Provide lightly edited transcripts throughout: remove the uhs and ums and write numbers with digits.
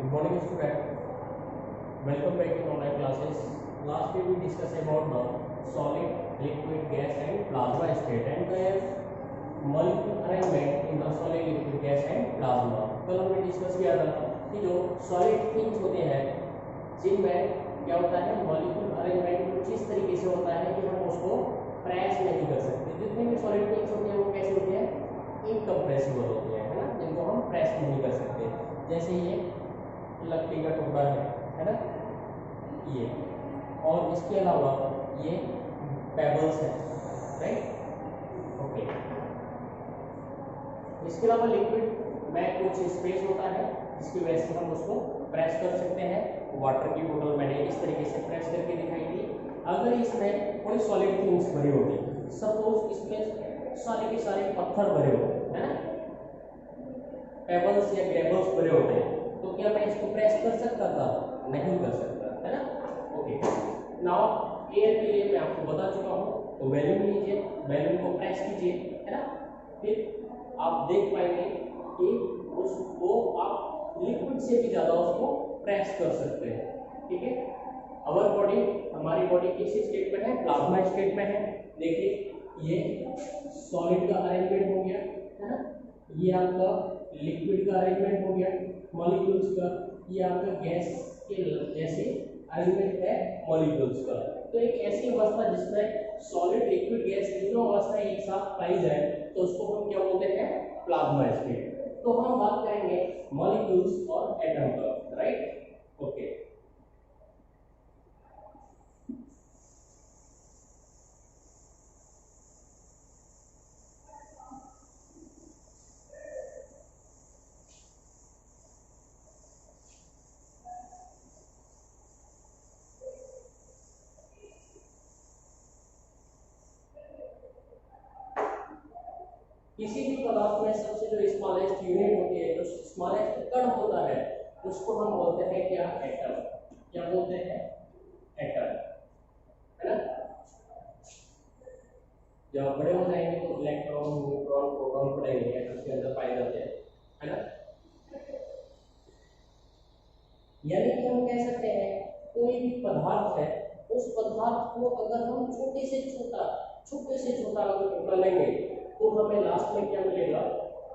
Good morning, student. Welcome back in online classes. Last week we discussed about the solid, liquid, gas, and plasma state, and their molecule arrangement in the solid, liquid, gas, and plasma. कल हमने discuss किया था कि जो solid things होते हैं जिनमें क्या होता है मॉलिक्यूल अरेंजमेंट कुछ इस तरीके से होता है कि हम उसको प्रेस नहीं कर सकते। जितने भी सॉलिड थिंग्स होते हैं वो कैसे होते हैं, इनकम्प्रेसिबल होते हैं, है ना, जिनको हम प्रेस नहीं कर सकते। जैसे ये लकड़ी का टुकड़ा है ना, ये, और इसके अलावा ये पेबल्स है, राइट, ओके। इसके अलावा लिक्विड में कुछ स्पेस होता है जिसकी वजह से हम उसको प्रेस कर सकते हैं। वाटर की बोतल मैंने इस तरीके से प्रेस करके दिखाई थी। अगर इसमें कोई सॉलिड थिंग्स भरी होती, सपोज इसमें सारे के सारे पत्थर भरे होते हैं ना, पेबल्स या ग्रेबल्स भरे होते हैं, तो क्या मैं इसको प्रेस कर सकता था? नहीं कर सकता, है ना, ओके। नाउ एयर के लिए मैं आपको बता चुका हूँ, तो बैलून लीजिए, बैलून को प्रेस कीजिए, है ना, फिर आप देख पाएंगे कि उसको आप लिक्विड से भी ज्यादा उसको प्रेस कर सकते हैं, ठीक है। अवर बॉडी, हमारी बॉडी किस स्टेट में है? प्लाज्मा स्टेट में है। देखिए ये सॉलिड का अरेंजमेंट हो गया, है ना, ये आपका लिक्विड का अरेंजमेंट हो गया मॉलिक्यूल्स का, ये आपका गैस के जैसे अरेंजमेंट है मॉलिक्यूल्स का। तो एक ऐसी अवस्था जिसमें सॉलिड, लिक्विड, गैस तीनों अवस्थाएं एक साथ पाई जाए तो उसको हम क्या बोलते हैं? Plasma state. तो हम बात करेंगे मॉलिक्यूल्स और एटम का, राइट, ओके। किसी भी पदार्थ में सबसे जो स्मॉलेस्ट यूनिट होती है, जो स्मॉलेस्ट कण होता है, उसको हम बोलते हैं क्या? एटम। क्या बोलते हैं? एटम, है ना। जब बड़े हो जाएंगे तो इलेक्ट्रॉन, न्यूट्रॉन, प्रोटॉन पढ़ेंगे, एटम के अंदर पाए जाते हैं, है ना। यानी कि हम कह सकते हैं कोई भी पदार्थ है, उस पदार्थ को अगर हम छोटे से छोटा अगर टुकड़ा लेंगे तो हमें लास्ट में क्या मिलेगा?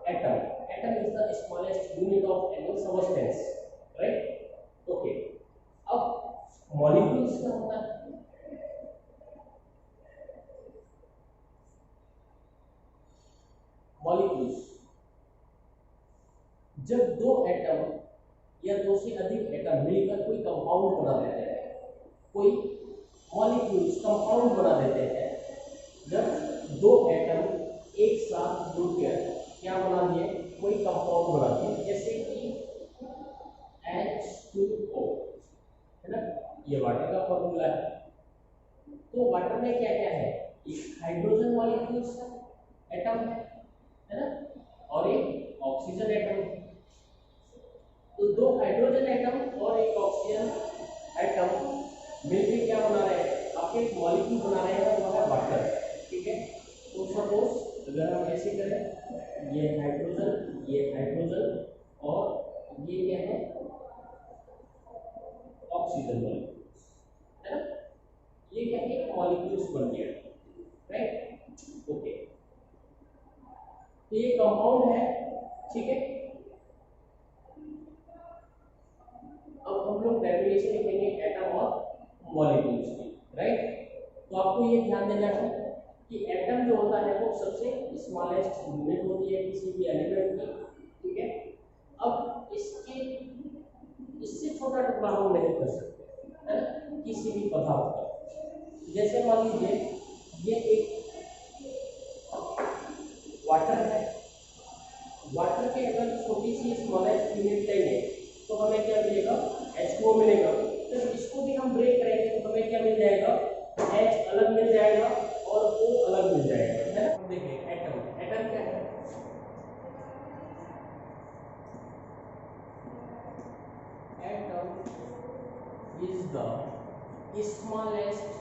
Atom. Atom is the smallest unit of any substance, right, okay. अब मॉलिक्यूल्स क्या होता है? मॉलिक्यूल्स जब दो एटम या दो से अधिक एटम मिलकर कोई कंपाउंड बना देते हैं, कोई मॉलिक्यूल्स कंपाउंड बना देते हैं। जब दो एटम एक साथ जुड़कर क्या बना दिए? कोई कंपाउंड बना दिए, जैसे कि H2O, है ना, ये वाटर का फॉर्मूला है। तो वाटर में क्या क्या है? एक हाइड्रोजन मॉलिक्यूल्स है, एटम है ना, और एक ऑक्सीजन एटम है। तो दो हाइड्रोजन एटम और एक ऑक्सीजन एटम मिलकर क्या बना रहे हैं? आपके एक मॉलिक्यूल बना रहे हैं, वो है वाटर, ठीक है। तो सपोज अगर हम ऐसे करें, ये हाइड्रोजन और ये क्या है? ऑक्सीजन मॉलिक्यूल, है ना। ये क्या है? मॉलिक्यूल्स बन गया, राइट, ओके। तो ये कंपाउंड है, ठीक है। अब हम लोग डेफिनेशन लिखेंगे एटम और मॉलिक्यूल्स की, राइट। तो आपको ये ध्यान देना है कि एटम जो होता है वो सबसे स्मॉलेस्ट यूनिट होती है किसी भी एलिमेंट की, ठीक है। अब इससे छोटा टुकड़ा हम नहीं कर सकते, है ना, किसी भी पदार्थ का। जैसे मान लीजिए ये एक वाटर है, वाटर के अगर छोटी सी स्मॉलेस्ट यूनिट लेंगे तो हमें क्या मिलेगा? H2O मिलेगा। तो इसको भी हम ब्रेक करेंगे तो हमें क्या मिल जाएगा? H अलग मिल जाएगा और O अलग मिल जाएगा, है ना। देखिए एटम, एटम क्या है? Atom is the smallest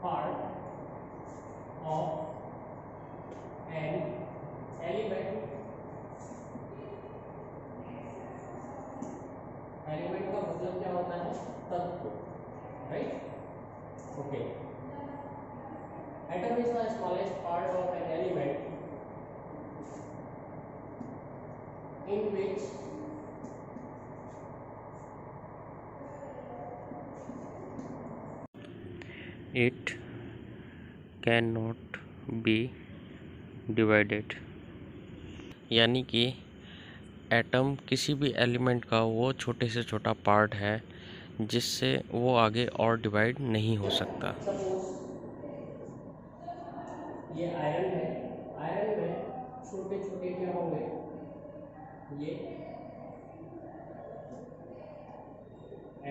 part of an element Atom is the smallest part of an element in which it cannot be divided। यानी कि एटम किसी भी एलिमेंट का वो छोटे से छोटा पार्ट है जिससे वो आगे और डिवाइड नहीं हो सकता। सपोज ये आयरन है, आयरन में छोटे छोटे क्या होंगे, ये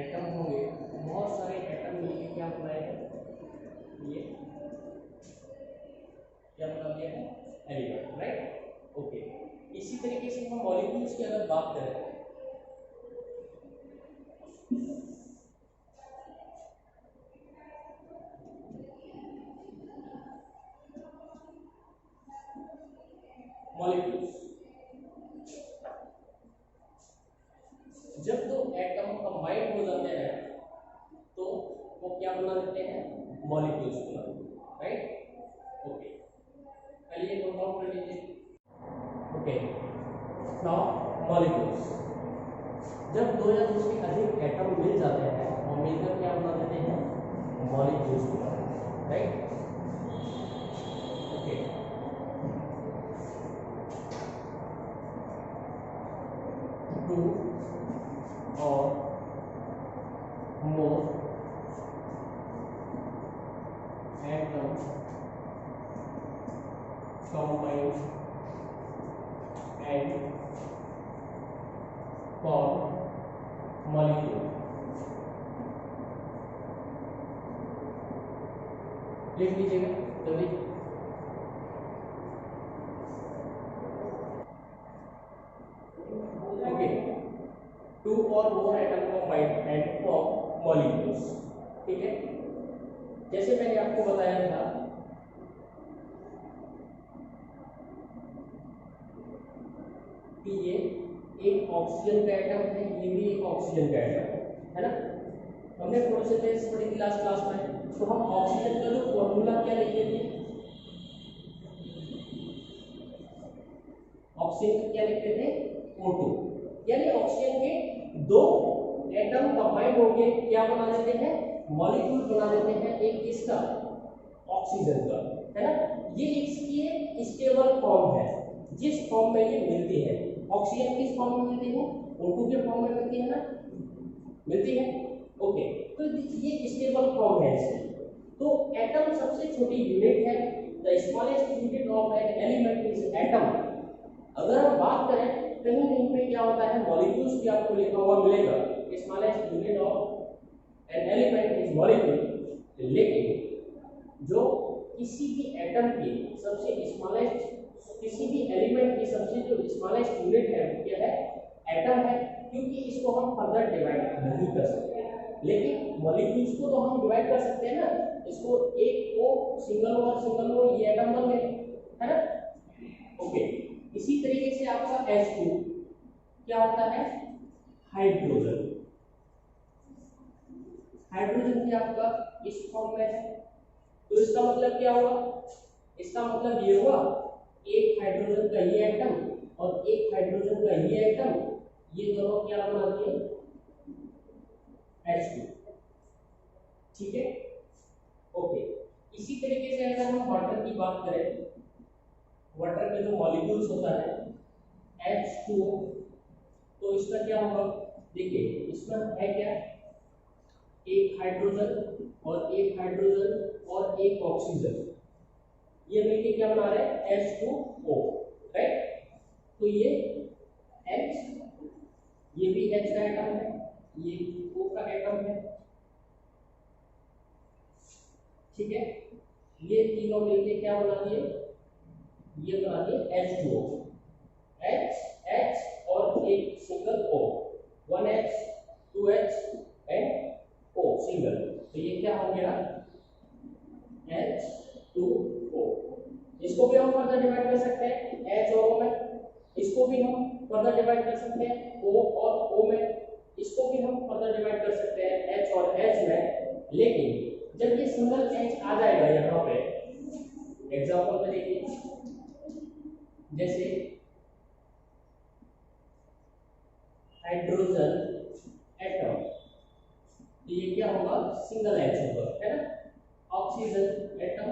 एटम होंगे, बहुत सारे एटम मिलके क्या बनाएंगे, ये क्या बना दिया है, एलिमेंट, राइट। ओके, इसी तरीके से हम मॉलिक्यूल्स की अगर बात करें, मॉलिक्यूल्स जब दो एटम कंबाइन हो जाते हैं तो वो क्या बना देते हैं, मॉलिक्यूल्स बना देते हैं, राइट। ओके, पहले ये नोट डाउन कर लीजिए। ओके, नाउ मॉलिक्यूल्स जब दो या उससे अधिक एटम मिल जाते हैं और मिलकर क्या बना देते हैं, मॉलिक्यूल्स बना देते हैं, राइट। ओके, टू और more atoms combine and form molecule। लिख लीजिएगा जल्दी। ओके, टू और मोर atom combine and form molecules, ठीक है। जैसे मैंने आपको बताया था कि ये एक ऑक्सीजन का एटम है, ये भी एक ऑक्सीजन का एटम है ना। हमने फोटोसिंथेसिस पढ़ी थी लास्ट क्लास में, तो हम ऑक्सीजन का जो फॉर्मूला क्या लिखे थे, ऑक्सीजन का क्या लिखते थे, O2, यानी ऑक्सीजन के दो एटम कंबाइन होकर क्या बना देते हैं, मॉलिक्यूल बना देते हैं, एक किसका, ऑक्सीजन का, है ना। ये इसकी स्टेबल फॉर्म है, जिस फॉर्म में ये मिलती है। ऑक्सीजन किस फॉर्म में मिलती है, O2 के फॉर्म में मिलती है ना, मिलती है। ओके, तो ये स्टेबल फॉर्म है इसकी। तो एटम सबसे छोटी यूनिट है, the smallest unit of an element is atom. अगर हम बात करें कहीं कहीं पे क्या होता है, मॉलिक्यूल्स भी आपको लिखा हुआ मिलेगा, smallest unit of an element is molecule, लेकिन जो किसी भी एटम की सबसे स्मॉलेस्ट, किसी भी एलिमेंट की सबसे जो स्मॉलेस्ट यूनिट है वो क्या है, एटम है, क्योंकि इसको हम फर्दर डिवाइड नहीं कर सकते। लेकिन मॉलिक्यूल्स को तो हम डिवाइड कर सकते हैं ना, इसको एक को सिंगल और सिंगल को, ये एटम बन गए, है ना। ओके, इसी तरीके से आपका H2 क्या होता है, हाइड्रोजन। हाइड्रोजन भी आपका इस फॉर्म में है, तो इसका मतलब क्या हुआ, इसका मतलब ये हुआ एक हाइड्रोजन का ये एटम और एक हाइड्रोजन का ये एटम, ये दोनों क्या बना दिए, H2, ठीक है। ओके, इसी तरीके से अगर हम वाटर की बात करें, वाटर के जो मॉलिक्यूल्स होता है H2O, तो इसका क्या होगा, देखिए इसमें है क्या, एक हाइड्रोजन और एक हाइड्रोजन और एक ऑक्सीजन, ये मिलके क्या बना रहे हैं, H2O, राइट। तो ये H, ये भी H का एटम है, ये O का एटम है, ठीक है। ये तीनों मिलके क्या बना दिए, ये बना दिए H2O, H H और एक single O, 1H 2H and O single, तो ये क्या हो गया, H2O। इसको भी हम फर्दर डिवाइड कर सकते हैं H और O में, इसको भी हम फर्दर डिवाइड कर सकते हैं O और O में, इसको भी हम फर्दर डिवाइड कर सकते हैं H और H में। लेकिन जब ये सिंगल H आ जाएगा यहाँ पे, एग्जांपल में देखिए, जैसे हाइड्रोजन एटम, तो ये क्या होगा, सिंगल एच होगा, है ना। ऑक्सीजन एटम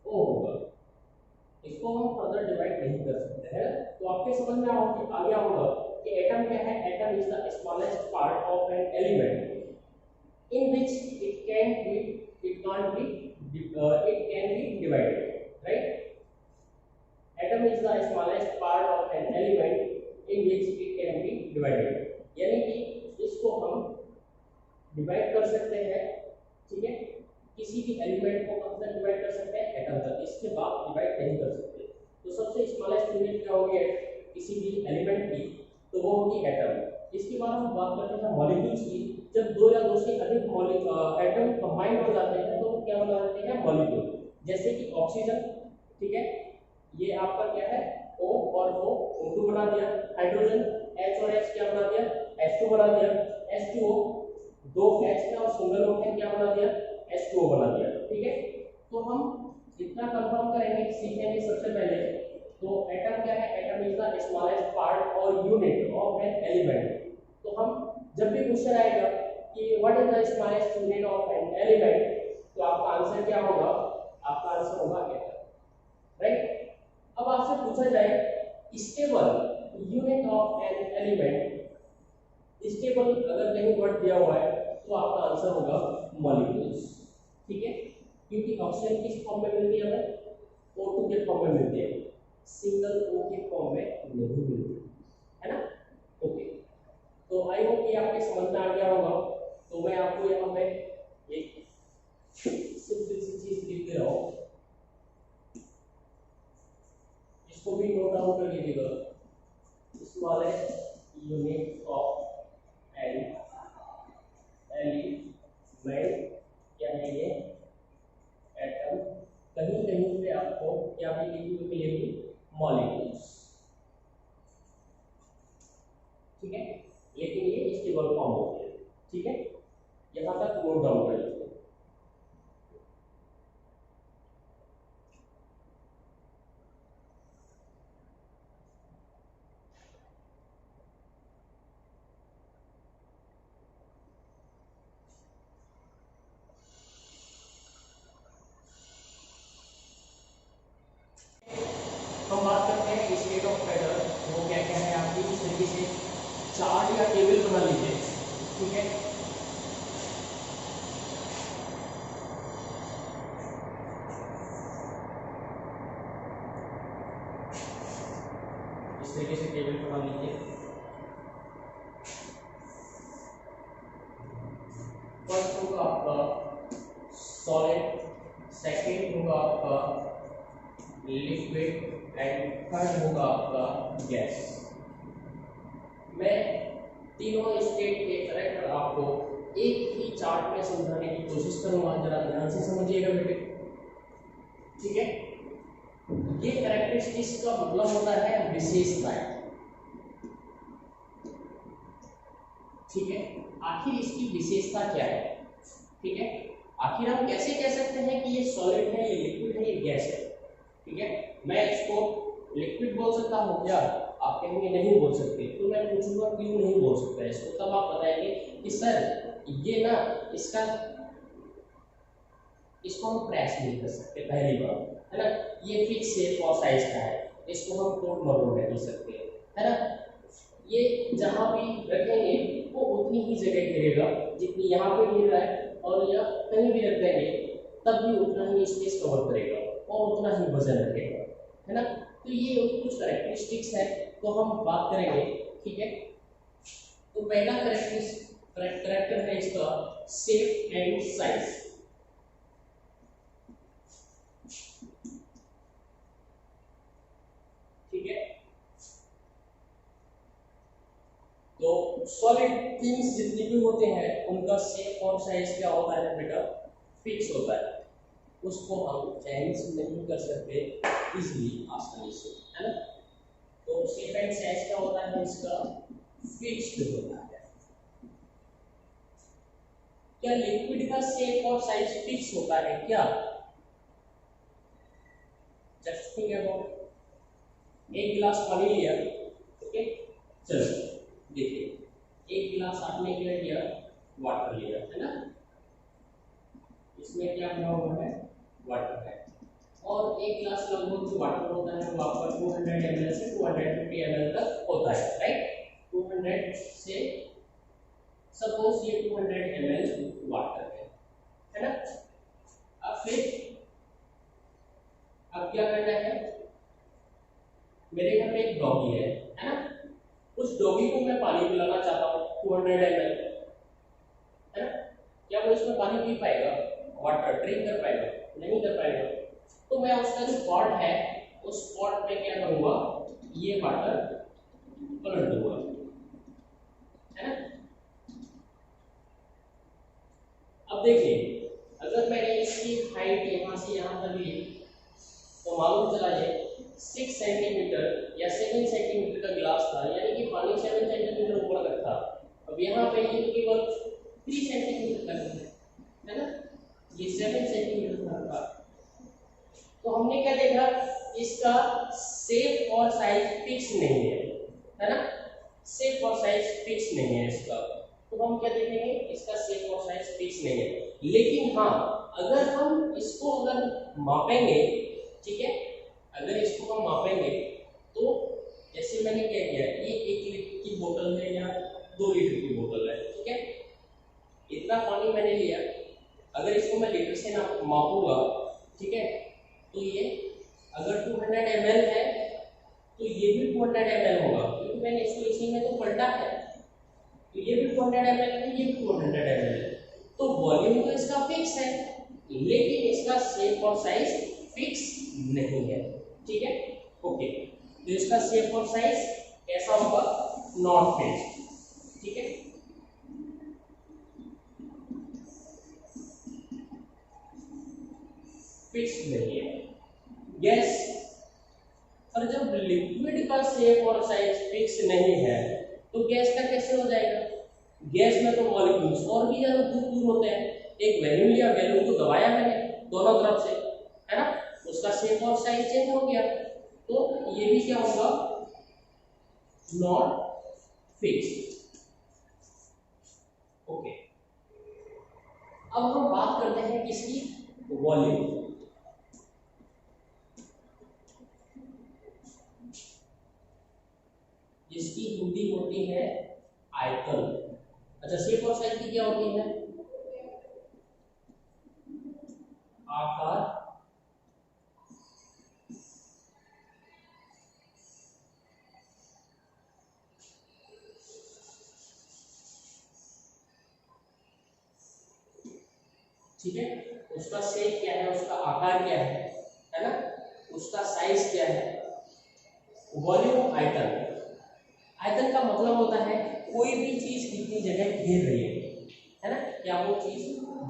ओ होगा, इसको हम फर्दर डिवाइड नहीं कर सकते हैं। तो आपके समझ में आ गया होगा कि एटम क्या है। Atom is the smallest part of an element in which it can't be it can be divided, right? Atom is the smallest part of an element in which it can be divided, यानी कि इसको हम divide कर सकते हैं, ठीक है। किसी भी एलिमेंट को कब तक डिवाइड कर सकते हैं, एटम तक, इसके बाद डिवाइड नहीं कर सकते। तो सबसे स्मॉलेस्ट यूनिट क्या होगी किसी भी एलिमेंट की, तो वो होगी एटम। इसके बाद हम बात करते हैं मॉलिक्यूल्स की। जब दो या दो से अधिक एटम कंबाइन हो जाते हैं तो क्या बना देते हैं, मॉलिक्यूल। जैसे कि ऑक्सीजन, ठीक है, ये आपका क्या है, O और O O2 बना दिया। हाइड्रोजन H और H क्या बना दिया, H2 बना दिया। H2O, दो H है और सिंगल O है, क्या बना दिया, H2O बना दिया, ठीक है। तो हम इतना कंफर्म करेंगे, सीखेंगे सबसे पहले। तो एटम क्या है, atom is the smallest part और यूनिट ऑफ एन एलिमेंट। तो हम जब भी क्वेश्चन आएगा कि what is the smallest unit of an element, तो आपका आंसर क्या होगा, आपका आंसर होगा एटम, राइट। अब आपसे पूछा जाए stable unit of an element, stable अगर कहीं वर्ड दिया हुआ है तो आपका आंसर होगा मॉलिक्यूल्स, ठीक है। क्योंकि ऑक्सीजन किस फॉर्म में मिलती है हमें, O2 के फॉर्म में मिलती है, सिंगल O के फॉर्म में नहीं मिलती है ना। ओके, तो आई होप कि आपके समझ में आ गया होगा। तो मैं आपको यहाँ पे एक सिंपल सी चीज लिख दे रहा हूँ, इसको भी नोट डाउन कर लीजिएगा। Smallest unit of an element क्या है, ये एटम। कहीं कहीं पे आपको क्या भी लिखी हुई मिलेगी, मॉलिक्यूल्स, ठीक है। लेकिन ये स्टेबल फॉर्म होती है, ठीक है। यहां तक नोट डाउन कर लीजिए। हम बात करते हैं स्टेट ऑफ मैटर, वो क्या क्या है आपकी। इस तरीके से चार्ट या टेबल बना लीजिए, ठीक है। इस तरीके से टेबल बना लीजिए। फर्स्ट होगा आपका सॉलिड, सेकंड होगा आपका लिक्विड एंड थर्ड होगा आपका गैस। मैं तीनों स्टेट के करेक्टर आपको एक ही चार्ट में समझाने की कोशिश करूंगा, जरा ध्यान से समझिएगा बेटे, ठीक है। ये कैरेक्टरिस्टिक्स का मतलब होता है विशेषताएं, ठीक है। आखिर इसकी विशेषता क्या है, ठीक है। आखिर हम कैसे कह सकते हैं कि ये सॉलिड है, ये लिक्विड है, ये गैस है, ठीक है। मैं इसको लिक्विड बोल सकता हूँ क्या, आप कहेंगे नहीं बोल सकते। तो मैं पूछूंगा क्यों नहीं बोल सकता इसको, तब आप बताएंगे कि सर ये ना इसका, इसको हम प्रेस नहीं कर सकते, पहली बार, है ना। ये फिक्स शेप और साइज का है, इसको हम तोड़ मरोड़ नहीं सकते, है ना। ये जहां भी रखेंगे वो उतनी ही जगह घेरेगा जितनी यहाँ पे घेर रहा है, और या कहीं भी रख देंगे तब भी उतना ही स्पेस कवर करेगा और उतना ही वजन रखेगा, है ना। तो ये कुछ कैरेक्टरिस्टिक्स है, तो हम बात करेंगे, ठीक है। तो पहला कैरेक्टर है इसका शेप एंड साइज, ठीक है। तो सॉलिड थिंग्स जितने भी होते हैं उनका शेप और साइज क्या होता है बेटा, फिक्स होता है, उसको हम चेंज नहीं कर सकते इजीली, आसानी से, है ना। तो शेप एंड साइज क्या होता है इसका, फिक्स्ड होता है। क्या लिक्विड का शेप और और साइज फिक्स होता है क्या? Just think about. एक गिलास पानी लिया, ओके, चलो देखिए, एक गिलास आपने क्या किया, वाटर लिया, है ना, इसमें क्या भरा हुआ है, वाटर है, और एक गिलास लगभग जो वाटर होता है वो आपका 200 ml से 250 ml तक होता है, राइट? 200 से, सपोज ये 200 ml वाटर है ना? अब फिर अब क्या करना है, मेरे घर पे एक डॉगी है ना, उस डॉगी को मैं पानी पिलाना चाहता हूँ 200 ml, है ना? क्या वो इसमें पानी पी पाएगा, वाटर ड्रिंक कर पाएगा? नहीं कर पाएगा। तो मैं उसका जो पॉट है, उस पॉट में क्या करूंगा, ये वाटर पलट दूंगा, है ना? अब देखिए, अगर मैंने इसकी हाइट यहाँ से यहाँ तक ली तो मालूम चला ये 6 सेंटीमीटर या 7 सेंटीमीटर का गिलास था, यानी कि पानी 7 सेंटीमीटर ऊपर तक था। अब यहाँ पे ये तो केवल 3 सेंटीमीटर तक है ना, ये 7 सेंटीमीटर था। तो हमने क्या देखा, इसका शेप और साइज फिक्स नहीं है ना, शेप और साइज फिक्स नहीं है इसका। तो हम क्या देखेंगे, इसका शेप और साइज फिक्स नहीं है। लेकिन हाँ, अगर हम इसको अगर मापेंगे, ठीक है, अगर इसको हम मापेंगे तो जैसे मैंने क्या किया, ये 1 लीटर की बोतल है या 2 लीटर की बोतल है, ठीक है, इतना पानी मैंने लिया, अगर इसको मैं लीटर से ना मापूंगा, ठीक है, तो ये अगर 200 ml है तो ये भी 200 ml होगा, क्योंकि मैंने इसको इसी में तो पलटा है, तो ये भी 200 ml है, ये भी 200 ml है। तो वॉल्यूम तो इसका फिक्स है, लेकिन इसका शेप और साइज फिक्स नहीं है, ठीक है, ओके। तो इसका शेप और साइज कैसा होगा, नॉट फिक्स्ड, ठीक है। फिक्स नहीं है गैस, और जब लिक्विड का शेप और साइज फिक्स नहीं है तो गैस का कैसे हो जाएगा? गैस में तो मॉलिक्यूल्स और भी ज्यादा दूर दूर होते हैं। एक वैल्यूम लिया, वैल्यूम को दबाया मैंने दोनों तरफ से, है ना, उसका शेप और साइज चेंज हो गया, तो ये भी क्या होगा, नॉट फिक्स्ड, ओके। अब हम बात करते हैं किसकी, वॉल्यूम। जिसकी हिंदी होती है आयतन। अच्छा, शेप और साइज की क्या होती है, आकार, ठीक है, उसका शेप क्या है, उसका आकार क्या है ना, उसका साइज क्या है। वॉल्यूम आयतन, आयतन का मतलब होता है कोई भी चीज कितनी जगह घेर रही है ना, क्या वो चीज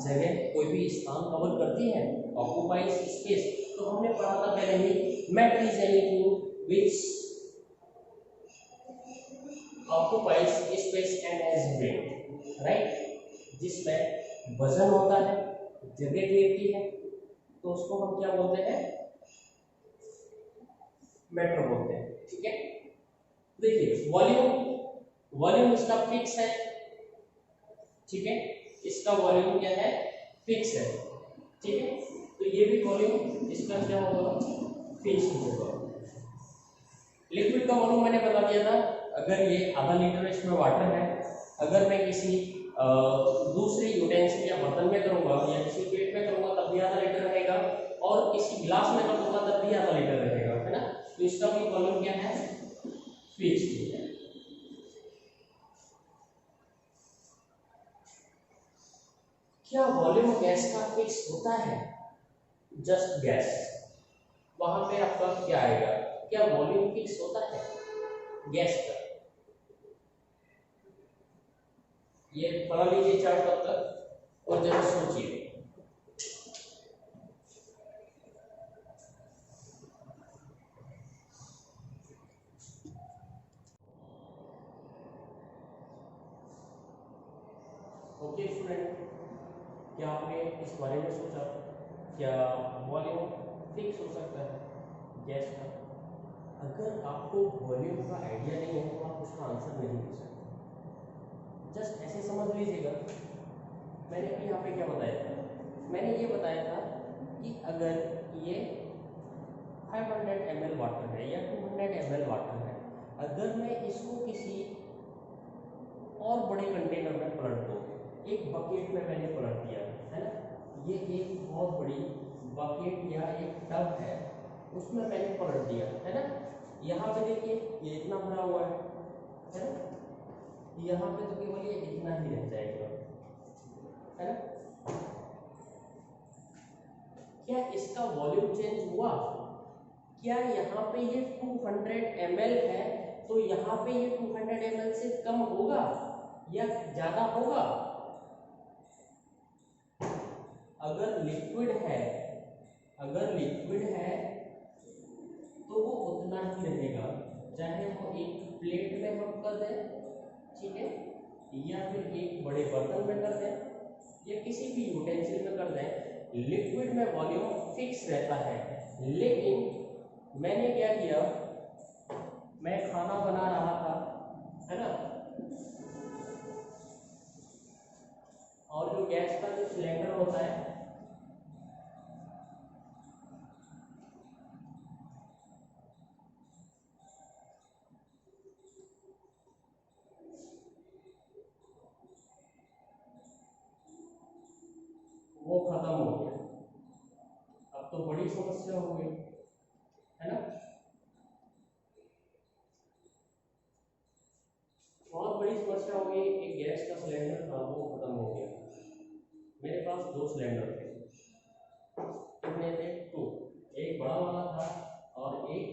जगह कोई भी स्थान कवर करती है, ऑक्युपाइज स्पेस। तो हमने पढ़ा था पहले ही, matter is anything which occupies space and has weight, right, जिसमें वजन होता है, जगह घेरती है, तो उसको हम क्या बोलते हैं, मैटर बोलते हैं, ठीक है। देखिए, वॉल्यूम इसका फिक्स है, ठीक है, इसका वॉल्यूम क्या है, फिक्स है, ठीक है। तो ये भी वॉल्यूम इसका क्या होगा, फिक्स होगा। लिक्विड का वॉल्यूम मैंने बता दिया था, अगर ये आधा लीटर इसमें वाटर है, अगर मैं किसी दूसरे यूटेंसिल या बर्तन में करूंगा या किसी प्लेट में करूंगा तब भी आधा लीटर रहेगा, और किसी गिलास में करूंगा तब भी आधा लीटर रहेगा, है ना। तो इसका भी वॉल्यूम क्या है, फिक्स्ड है। क्या वॉल्यूम गैस का फिक्स होता है? जस्ट गैस, वहां पे आपका क्या आएगा, क्या वॉल्यूम फिक्स होता है गैस का? ये बना लीजिए चार्ट तब तक और जरा सोचिए। ओके स्टूडेंट, क्या आपने इस बारे में सोचा, क्या वॉल्यूम फिक्स हो सकता है गैस का? अगर आपको वॉल्यूम का आइडिया नहीं है तो आप उसका आंसर नहीं दे सकते। जस्ट ऐसे समझ लीजिएगा, मैंने अभी यहाँ पे क्या बताया था, मैंने ये बताया था कि अगर ये 500 ml वाटर है या 200 ml वाटर है, अगर मैं इसको किसी और बड़े कंटेनर में पलट दूँ, एक बकेट में मैंने पलट दिया है ना, ये एक बहुत बड़ी बकेट या एक टब है, उसमें मैंने पलट दिया है ना। यहाँ पे देखिए ये इतना भरा हुआ है ना, यहाँ पे तो केवल ये इतना ही रह जाएगा है ना। क्या इसका वॉल्यूम चेंज हुआ? क्या यहाँ पे ये 200 ml है तो यहाँ पे ये 200 ml से कम होगा या ज्यादा होगा? अगर लिक्विड है, अगर लिक्विड है तो वो उतना ही रहेगा, चाहे वो एक प्लेट में हम कर दें, ठीक है, या फिर एक बड़े बर्तन में कर दें या किसी भी यूटेंसिल में कर दें, लिक्विड में वॉल्यूम फिक्स रहता है। लेकिन मैंने क्या किया, मैं खाना बना रहा था है ना, और जो गैस का जो सिलेंडर होता है वो खत्म हो गया। अब तो बड़ी समस्या हो गई है ना, बहुत बड़ी समस्या हो गई। एक गैस का सिलेंडर था वो खत्म हो गया। मेरे पास 2 सिलेंडर थे, कितने थे? 2, एक बड़ा वाला था और एक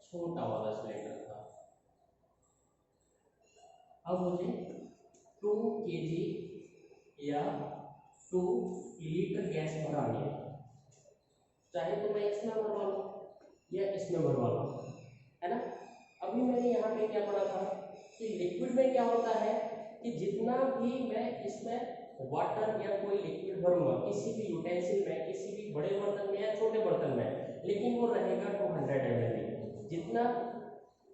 छोटा वाला सिलेंडर था। अब मुझे 2 kg या 2 लीटर गैस भरानी है, चाहे तो मैं इसमें भरवा लूँ या इसमें भरवा लूँ है ना। अभी मैंने यहाँ पे क्या पढ़ा था कि लिक्विड में क्या होता है कि जितना भी मैं इसमें वाटर या कोई लिक्विड भरूंगा किसी भी यूटेंसिल में, किसी भी बड़े बर्तन में या छोटे बर्तन में, लेकिन वो रहेगा 200 ml। जितना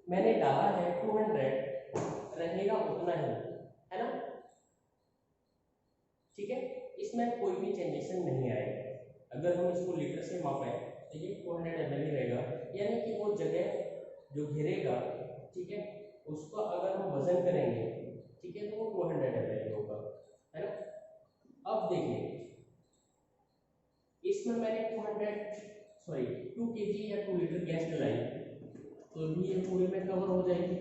मैंने डाला है 200 रहेगा उतना ही है ना, ठीक है, इसमें कोई भी चेंजेशन नहीं आएगा। अगर हम इसको लीटर से मापें तो ये 200 ml ही रहेगा, यानी कि वो जगह जो घेरेगा, ठीक है, उसका अगर हम वजन करेंगे, ठीक है, तो वो 200 ml होगा है ना। अब देखिए इसमें मैंने 2 kg या 2 लीटर गैस डलाई तो भी ये पूरे में कवर हो जाएगी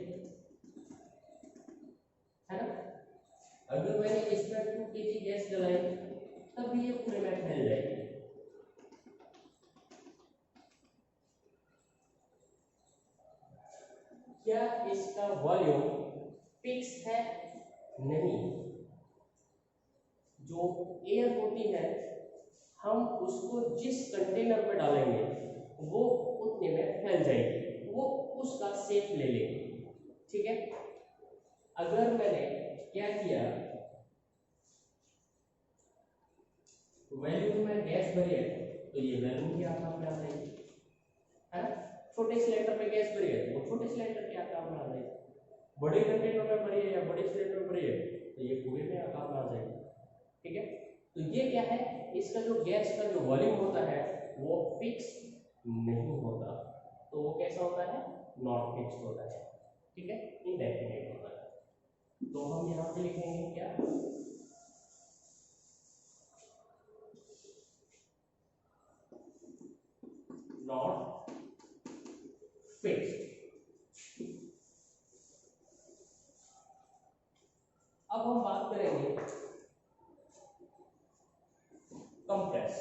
है ना। अगर मैंने इसमें 2 kg गैस डलाई तब भी ये पूरे में फैल जाएगी। क्या इसका वॉल्यूम फिक्स है? नहीं। जो एयर होती है हम उसको जिस कंटेनर में डालेंगे वो उतने में फैल जाएगी, वो उसका शेप ले लेगी, ठीक है। अगर मैंने क्या किया, वैल्यूम में गैस भरी है तो ये वैल्यूम के आकार में आ जाएगी है ना। छोटे सिलेंडर में गैस भरी है तो वो छोटे सिलेंडर के आकार में आ जाएगी। बड़े कंटेनर में भरी है या बड़े सिलेंडर में भरी है तो ये पूरे में आकार में आ जाएगी, ठीक है। तो ये क्या है, इसका जो गैस का जो वॉल्यूम होता है वो फिक्स नहीं होता, तो वो कैसा होता है? नॉट फिक्स होता है, ठीक है, इंडेफिनिट होता है। तो हम यहाँ पे लिखेंगे क्या, नॉट फिक्स्ड। अब हम बात करेंगे कंप्रेस।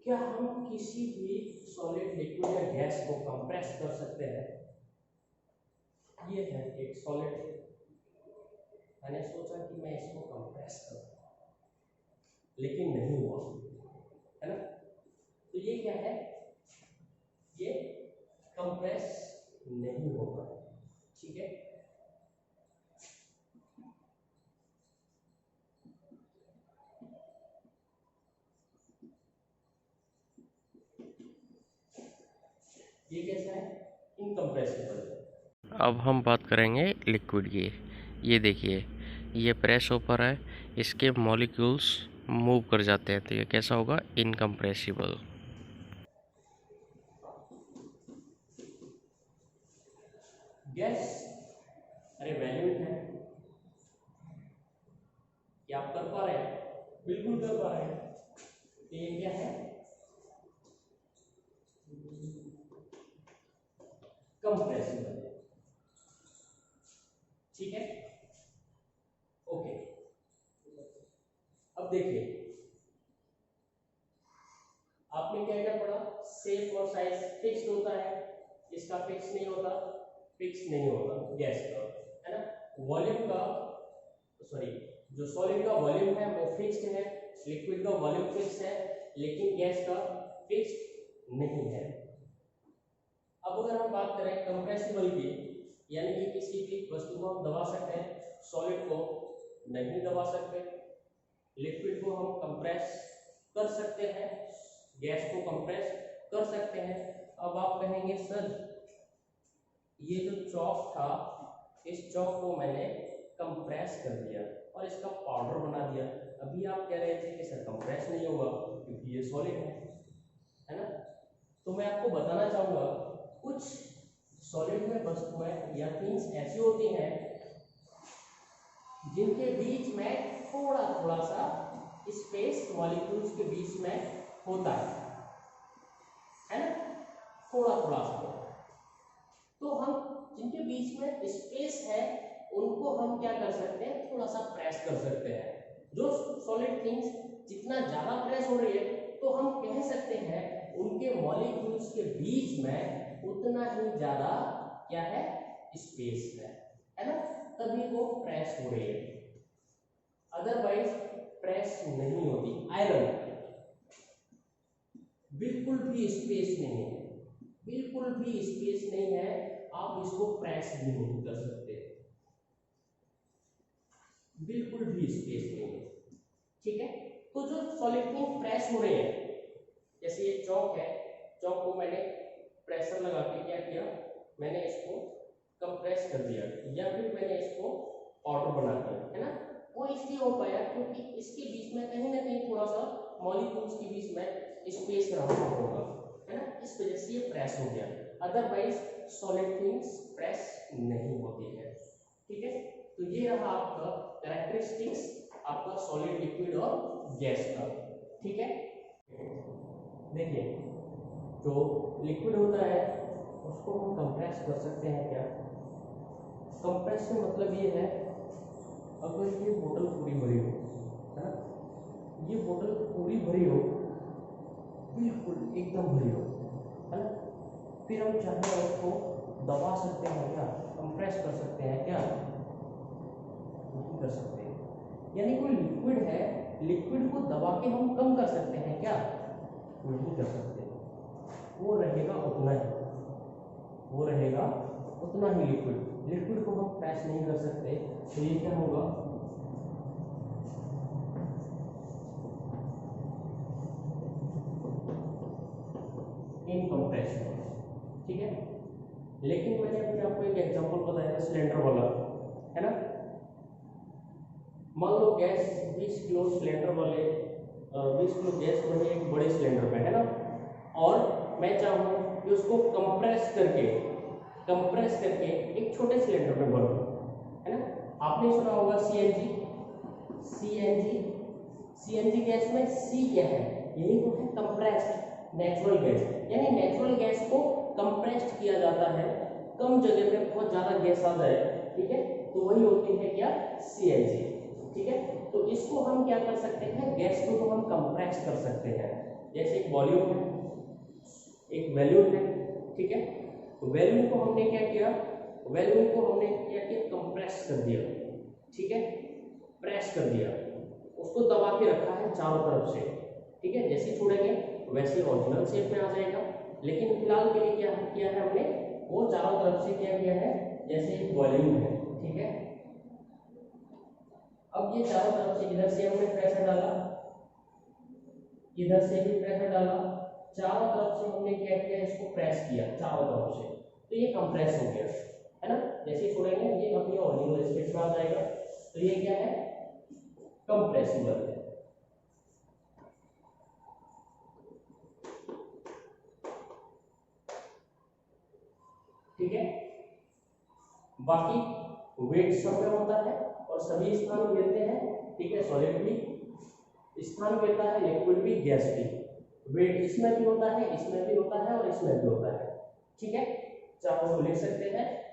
क्या हम किसी भी सॉलिड, लिक्विड या गैस को कंप्रेस कर सकते हैं? ये है एक सॉलिड, मैंने सोचा कि मैं इसको कंप्रेस करूं लेकिन नहीं हुआ है ना। तो ये क्या है, ये कंप्रेस नहीं होगा। ठीक है, ये कैसा है, इनकम्प्रेसिबल। अब हम बात करेंगे लिक्विड की। ये देखिए, ये प्रेस ऊपर है, इसके मॉलिक्यूल्स मूव कर जाते हैं, तो ये कैसा होगा, इनकम्प्रेसिबल। गैस, अरे वैल्यूम है, क्या आप कर पा रहे हैं, बिल्कुल कर पा रहे हैं। तो ये क्या है, कंप्रेसिबल। ठीक है, ओके। अब देखिए, आपने क्या क्या पढ़ा, शेप और साइज फिक्स्ड होता है, इसका फिक्स नहीं होता, फिक्स नहीं होता गैस का, है ना। वॉल्यूम का, सॉरी, जो सॉलिड का वॉल्यूम है वो फिक्स्ड है, लिक्विड का वॉल्यूम फिक्स है, लेकिन गैस का फिक्स्ड नहीं है। अब अगर हम बात करें कंप्रेसिबल की, यानी कि किसी भी वस्तु को हम दबा सकते हैं, सॉलिड को नहीं दबा सकते, लिक्विड को हम कंप्रेस कर सकते हैं, गैस को कंप्रेस कर सकते हैं। अब आप कहेंगे सर ये जो चॉक था, इस चॉक को मैंने कंप्रेस कर दिया और इसका पाउडर बना दिया, अभी आप कह रहे थे कि सर कंप्रेस नहीं होगा क्योंकि ये सॉलिड है ना। तो मैं आपको बताना चाहूंगा, कुछ सॉलिड में वस्तुएं या थिंग्स ऐसी होती हैं जिनके बीच में थोड़ा थोड़ा सा स्पेस मॉलिक्यूल्स के बीच में होता है ना, थोड़ा थोड़ा सा। तो हम जिनके बीच में स्पेस है उनको हम क्या कर सकते हैं, थोड़ा सा प्रेस कर सकते हैं। जो सॉलिड थिंग्स जितना ज्यादा प्रेस हो रही है तो हम कह सकते हैं उनके मॉलिक्यूल्स के बीच में उतना ही ज्यादा क्या है, स्पेस है ना, तभी वो प्रेस हो रही है, अदरवाइज प्रेस नहीं होती। आयरन बिल्कुल भी स्पेस नहीं है, बिल्कुल भी स्पेस नहीं है, आप इसको प्रेस भी नहीं कर सकते, बिल्कुल भी स्पेस नहीं है। ठीक है, तो जो सॉलिड थिंग प्रेस हो रहे हैं, जैसे ये चौक है, चौक को मैंने प्रेशर लगा के क्या किया, मैंने इसको कंप्रेस कर दिया या फिर मैंने इसको पाउडर बना दिया, है ना। वो इसलिए हो पाया क्योंकि इसके बीच में कहीं ना कहीं थोड़ा सा मॉलिक्यूल्स के बीच में स्पेस रहा होगा, है ना, इस वजह से ये प्रेस हो गया, अदरवाइज सॉलिड थिंग्स प्रेस नहीं होती है। ठीक है, तो ये रहा आपका कैरेक्टरिस्टिक्स आपका सॉलिड, लिक्विड और गैस का। ठीक है, देखिए जो लिक्विड होता है उसको हम कंप्रेस कर सकते हैं क्या, कंप्रेस का मतलब ये है, अगर ये बोतल पूरी भरी हो, है ना, ये बोतल पूरी भरी हो, बिल्कुल एकदम भरी हो, है ना, फिर हम चाहे उसको दबा सकते हैं क्या, कंप्रेस कर सकते हैं क्या, नहीं कर सकते। यानी कोई लिक्विड है, लिक्विड को दबा के हम कम कर सकते हैं क्या, नहीं कर सकते, वो रहेगा उतना ही, वो रहेगा उतना ही लिक्विड, लिक्विड को हम प्रेस नहीं कर सकते, तो ये क्या होगा, इनकम्प्रेसिबल। ठीक है, लेकिन मैंने अभी आपको एक एग्जांपल बताया था सिलेंडर वाला, है ना, मान लो गैस 20 किलो सिलेंडर वाले 20 किलो गैस बने एक बड़े सिलेंडर पे, है ना, और मैं चाहूँ कि उसको कंप्रेस करके एक छोटे सिलेंडर में भर दूं, है ना। आपने सुना होगा सीएनजी, सीएनजी, सीएनजी गैस में सी क्या है, यही तो है कंप्रेस्ड नेचुरल गैस, यानी नेचुरल गैस को कंप्रेस्ड किया जाता है, कम जगह पे बहुत ज्यादा गैस आ जाए, ठीक है, तो वही होती है क्या, सीएनजी। ठीक है, तो इसको हम क्या कर सकते हैं, गैस को तो हम कंप्रेस कर सकते हैं, जैसे एक वॉल्यूम है, एक वैल्यूम है, ठीक है, तो वैल्यूम को हमने क्या किया, वैल्यूम को हमने क्या किया, कंप्रेस कर दिया, ठीक है, प्रेस कर दिया, उसको दबा के रखा है चारों तरफ से, ठीक है, जैसे छोड़ेंगे वैसे ओरिजिनल शेप में आ जाएगा। लेकिन फिलहाल के लिए क्या किया है हमने, वो चारों तरफ से क्या किया है, जैसे एक वॉल्यूम है, ठीक है। अब ये चारों तरफ से इधर से हमने प्रेशर डाला, इधर से भी प्रेशर डाला, चारों तरफ से हमने क्या किया, इसको प्रेस किया चारों तरफ से, तो ये कंप्रेस हो गया, है ना। जैसे छोड़ेंगे ये अपनी ओरिजिनल स्टेट में आ जाएगा। तो ये क्या है, कंप्रेसिबल है। ठीक है, बाकी वेट सब में होता है और सभी स्थान गिरते हैं, ठीक है। सॉलिड भी स्थान गिरता है, लिक्विड भी, गैस भी। वेट इसमें भी होता है, इसमें भी होता है और इसमें भी होता है, ठीक है। चारों को लिख सकते हैं।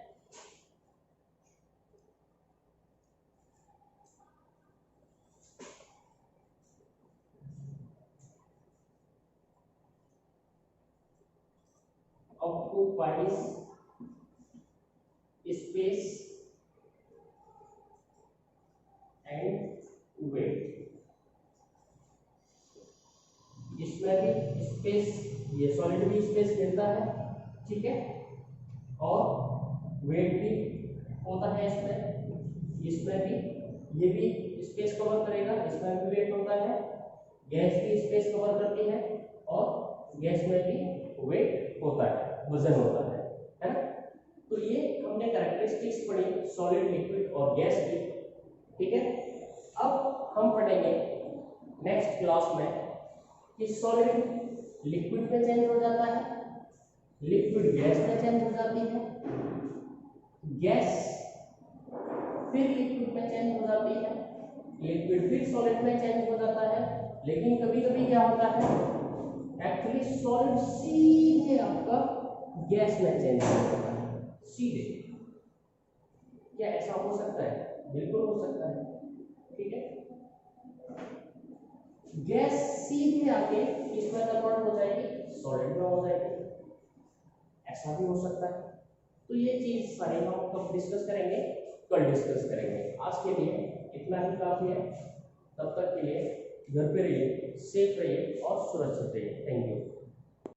occupies space and weight। इसमें भी स्पेस, ये सॉलिड भी स्पेस घेरता है, ठीक है, और वेट भी होता है इसमें, इसमें भी ये भी स्पेस कवर करेगा, इसमें भी वेट होता है। गैस भी स्पेस कवर करती है और गैस में भी वेट होता है, वजन होता है ना। तो ये हमने कैरेक्टरिस्टिक्स पढ़ी सॉलिड, लिक्विड और गैस की, ठीक है। अब हम पढ़ेंगे नेक्स्ट क्लास में कि सॉलिड लिक्विड में चेंज हो जाता है, लिक्विड गैस में चेंज हो जाती है, गैस फिर लिक्विड में चेंज हो जाती है, लिक्विड फिर सॉलिड में चेंज हो जाता है। लेकिन कभी कभी क्या होता है, एक्चुअली सॉलिड सीधे आपका गैस में चेंज हो जाता है, सीधे। क्या ऐसा हो सकता है? बिल्कुल हो सकता है, ठीक है। गैस सीधे आके किसमें कन्वर्ट हो जाएगी, सॉलिड में हो जाएगी, ऐसा भी हो सकता है। तो ये चीज सारी हम कब डिस्कस करेंगे, कल डिस्कस करेंगे। आज के लिए इतना ही काफी है। तब तक के लिए घर पे रहिए, सेफ रहिए और सुरक्षित रहिए। Thank you.